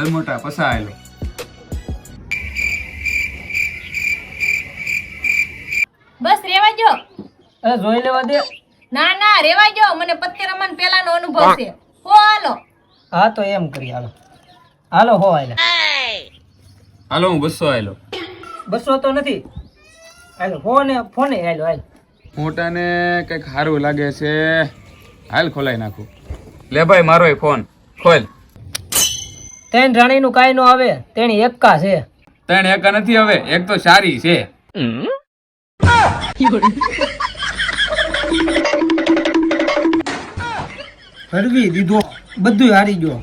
હાલ મોટા પસાયેલો. બસ રેવા જો. અરે જોઈ લેવા દે. ના ના રેવા જો, મને પત્તે રમણ પેલાનો અનુભવ છે. હો હાલો. હા તો એમ કરી હાલો. હાલો હો હાલે. હાલો હું 200 આવેલો. 200 તો નથી. હાલો ફોને હાલો હાલ. મોટાને કઈક સારું લાગે છે. હાલ ખોલાઈ નાખું. લે ભાઈ મારો ફોન ખોલ. તેણ રાણીનું કાંઈ નો આવે, તેણી એકા છે. ત્રણ એકા નથી હવે, એક તો સારી છે. હરવી દીધો, બધું હારી ગયો.